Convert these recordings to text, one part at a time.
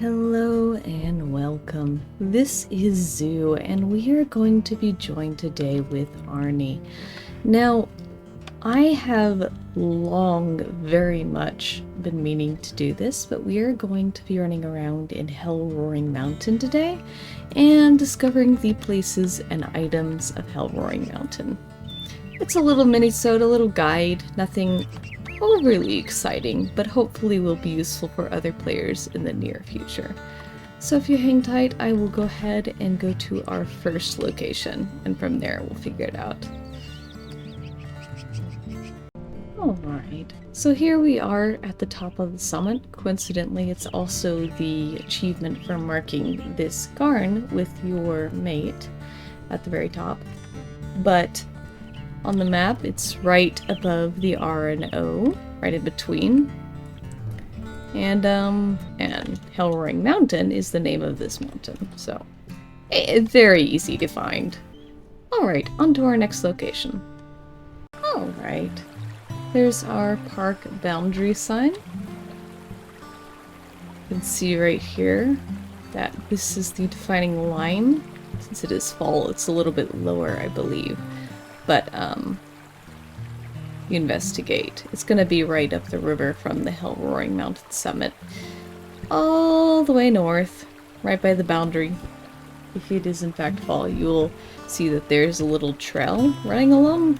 Hello and welcome. This is Zoo, and we are going to be joined today with Arnie. Now, I have long, very much been meaning to do this, but we are going to be running around in Hellroaring Mountain today and discovering the places and items of Hellroaring Mountain. It's a little minisode, a little guide, nothing overly exciting, but hopefully will be useful for other players in the near future. So if you hang tight, I will go ahead and go to our first location, and from there we'll figure it out. Alright, so here we are at the top of the summit. Coincidentally, it's also the achievement for marking this garn with your mate at the very top. But on the map, it's right above the R and O, right in between. And Hellroaring Mountain is the name of this mountain, so it's very easy to find. Alright, on to our next location. Alright, there's our park boundary sign. You can see right here that this is the defining line. Since it is fall, it's a little bit lower, I believe. But, you investigate. It's gonna be right up the river from the Hellroaring Mountain summit. All the way north, right by the boundary. If it is in fact fall, you'll see that there's a little trail running along.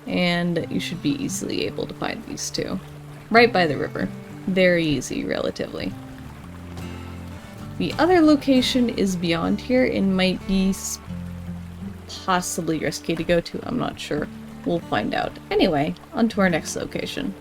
And you should be easily able to find these two. Right by the river. Very easy, relatively. The other location is beyond here and might be possibly risky to go to, I'm not sure. We'll find out. Anyway, on to our next location.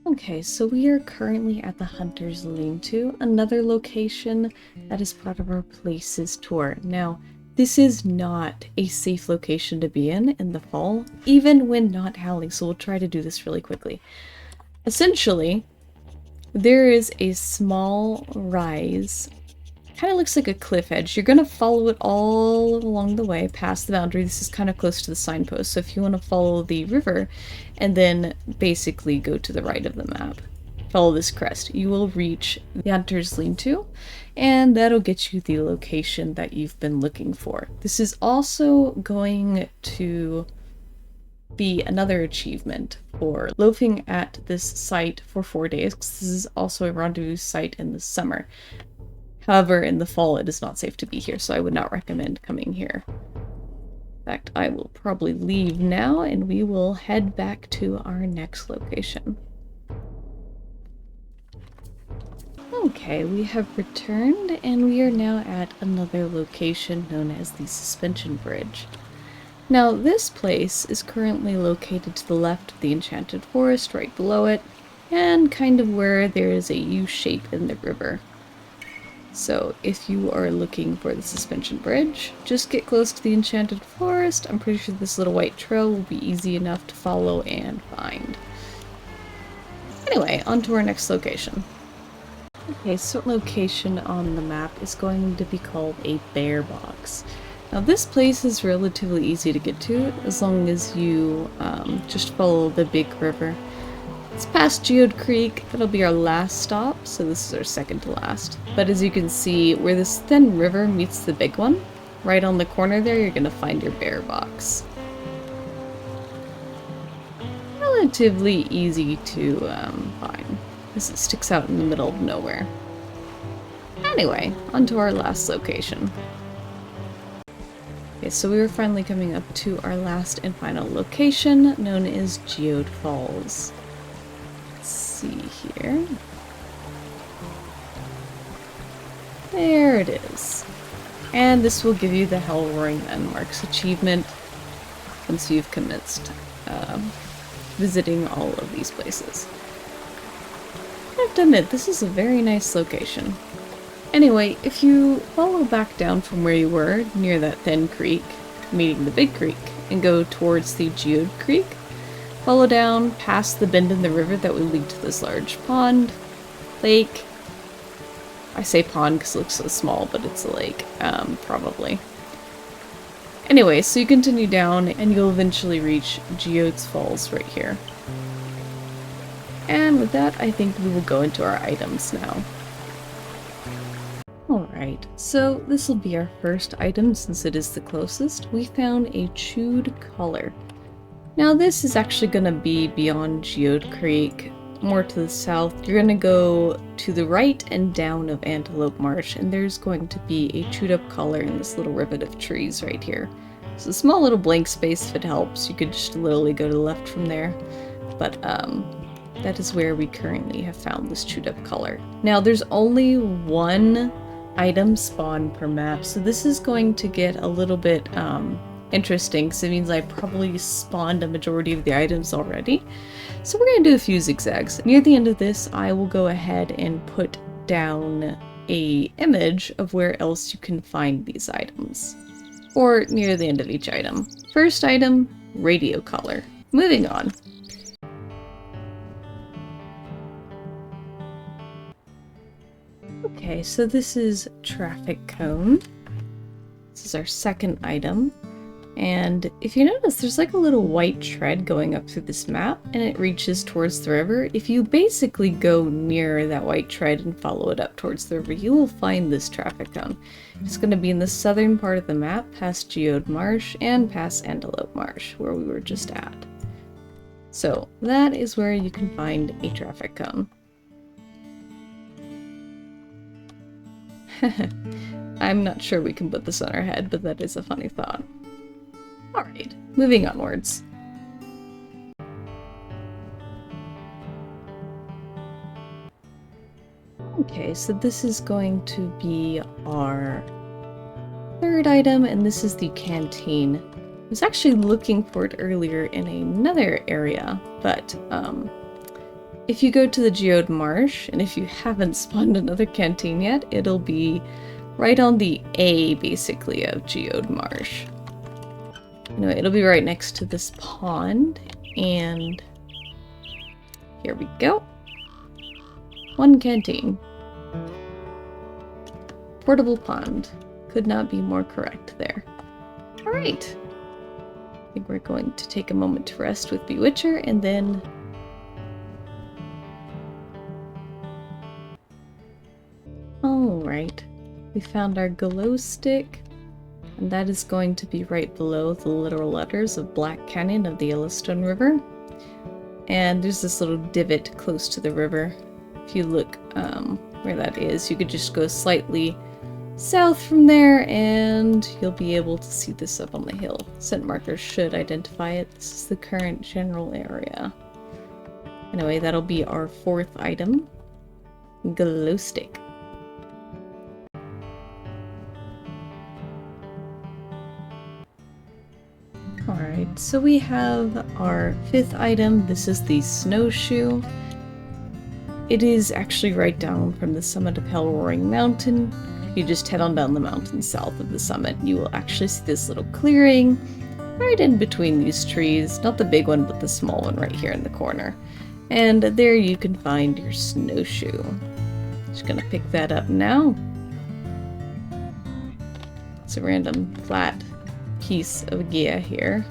Okay, so we are currently at the Hunter's Lean-To, another location that is part of our Places tour. Now, this is not a safe location to be in the fall, even when not howling, so we'll try to do this really quickly. Essentially, there is a small rise. Kind of looks like a cliff edge. You're going to follow it all along the way past the boundary. This is kind of close to the signpost, so if you want to follow the river and then basically go to the right of the map, follow this crest, you will reach the Hunter's Lean-To, and that'll get you the location that you've been looking for. This is also going to be another achievement for loafing at this site for 4 days, because this is also a rendezvous site in the summer. However, in the fall it is not safe to be here, so I would not recommend coming here. In fact, I will probably leave now and we will head back to our next location. Okay, we have returned and we are now at another location known as the Suspension Bridge. Now, this place is currently located to the left of the Enchanted Forest, right below it, and kind of where there is a U shape in the river. So if you are looking for the Suspension Bridge, just get close to the Enchanted Forest. I'm pretty sure this little white trail will be easy enough to follow and find. Anyway, on to our next location. Okay, so location on the map is going to be called a bear box. Now this place is relatively easy to get to as long as you just follow the big river. It's past Geode Creek. That'll be our last stop, so this is our second to last. But as you can see, where this thin river meets the big one, right on the corner there, you're going to find your bear box. Relatively easy to find, because it sticks out in the middle of nowhere. Anyway, on to our last location. Okay, so we were finally coming up to our last and final location, known as Geode Falls. See here. There it is. And this will give you the Hellroaring Landmarks achievement once you've commenced visiting all of these places. I have to admit, this is a very nice location. Anyway, if you follow back down from where you were, near that thin creek, meeting the big creek, and go towards the Geode Creek, follow down past the bend in the river that will lead to this large pond, lake. I say pond because it looks so small, but it's a lake, probably. Anyway, so you continue down and you'll eventually reach Geode's Falls right here. And with that, I think we will go into our items now. Alright, so this will be our first item since it is the closest. We found a chewed collar. Now this is actually going to be beyond Geode Creek, more to the south. You're going to go to the right and down of Antelope Marsh, and there's going to be a chewed up collar in this little rivet of trees right here. It's a small little blank space if it helps. You could just literally go to the left from there. But that is where we currently have found this chewed up collar. Now there's only one item spawn per map, so this is going to get a little bit interesting because it means I probably spawned a majority of the items already. So we're going to do a few zigzags. Near the end of this, I will go ahead and put down a image of where else you can find these items, or near the end of each item. First item, radio collar. Moving on. Okay, so this is traffic cone. This is our second item. And if you notice, there's like a little white tread going up through this map, and it reaches towards the river. If you basically go near that white tread and follow it up towards the river, you will find this traffic cone. It's going to be in the southern part of the map, past Geode Marsh and past Antelope Marsh, where we were just at. So that is where you can find a traffic cone. I'm not sure we can put this on our head, but that is a funny thought. Alright, moving onwards. Okay, so this is going to be our third item, and this is the Canteen. I was actually looking for it earlier in another area, but if you go to the Geode Marsh, and if you haven't spawned another Canteen yet, it'll be right on the A, basically, of Geode Marsh. Anyway, it'll be right next to this pond, and here we go. One Canteen. Portable pond. Could not be more correct there. Alright. I think we're going to take a moment to rest with Bewitcher, and then alright. We found our Glowstick, and that is going to be right below the literal letters of Black Canyon of the Yellowstone River. And there's this little divot close to the river. If you look where that is, you could just go slightly south from there and you'll be able to see this up on the hill. Scent markers should identify it. This is the current general area. Anyway, that'll be our fourth item, Glowstick. Alright, so we have our fifth item. This is the Snowshoe. It is actually right down from the summit of Hellroaring Mountain. If you just head on down the mountain south of the summit, you will actually see this little clearing right in between these trees. Not the big one, but the small one right here in the corner. And there you can find your Snowshoe. Just gonna pick that up now. It's a random flat piece of gear here.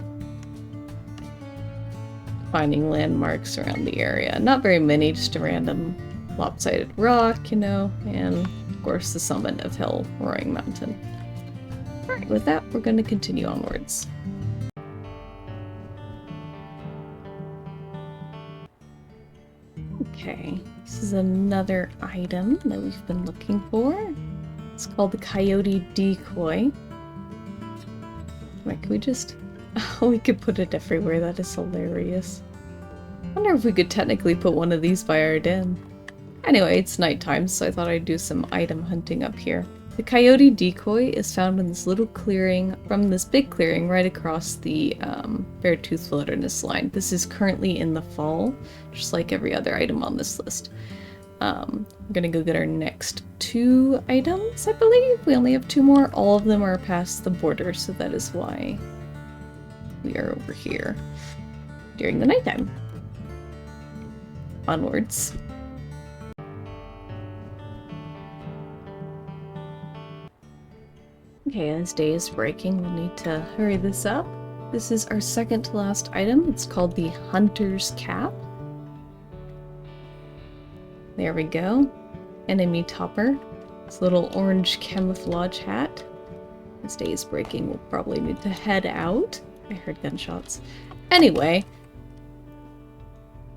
Finding landmarks around the area. Not very many, just a random lopsided rock, you know, and of course the summit of Hellroaring Mountain. Alright, with that, we're going to continue onwards. Okay, this is another item that we've been looking for. It's called the Coyote Decoy. Wait, can we just... Oh, we could put it everywhere. That is hilarious. I wonder if we could technically put one of these by our den. Anyway, it's nighttime, so I thought I'd do some item hunting up here. The Coyote Decoy is found in this little clearing, from this big clearing right across the Beartooth Wilderness line. This is currently in the fall, just like every other item on this list. I'm gonna go get our next two items, I believe. We only have two more. All of them are past the border, so that is why we are over here during the nighttime. Onwards. Okay, as day is breaking, we'll need to hurry this up. This is our second to last item. It's called the Hunter's Cap. There we go. Enemy topper. This little orange camouflage hat. As day is breaking, we'll probably need to head out. I heard gunshots. Anyway,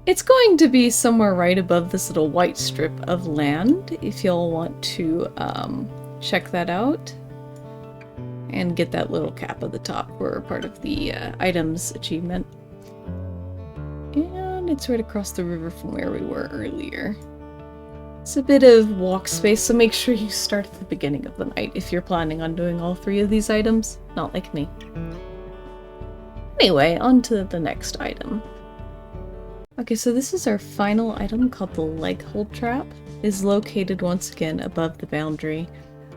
it's going to be somewhere right above this little white strip of land, if y'all want to check that out. And get that little cap at the top for part of the items achievement. And it's right across the river from where we were earlier. It's a bit of walk space, so make sure you start at the beginning of the night if you're planning on doing all 3 of these items, not like me. Anyway, on to the next item. Okay, so this is our final item called the Leghold trap. It is located once again above the boundary.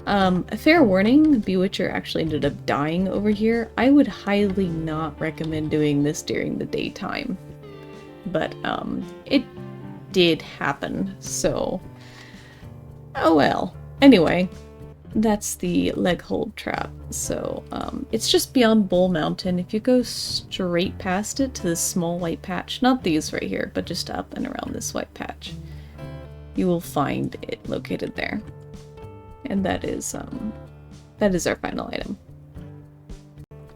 A fair warning, Bewitcher actually ended up dying over here. I would highly not recommend doing this during the daytime. But, it did happen, so... oh well. Anyway, that's the Leghold trap. So, it's just beyond Bull Mountain. If you go straight past it to this small white patch, not these right here, but just up and around this white patch, you will find it located there. And that is our final item.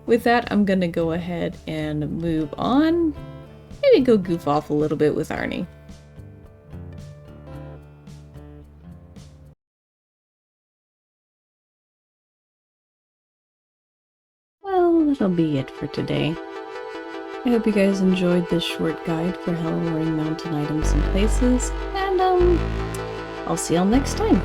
With that, I'm gonna go ahead and move on. Maybe go goof off a little bit with Arnie. Well, that'll be it for today. I hope you guys enjoyed this short guide for Hellroaring mountain items and places, and I'll see y'all next time.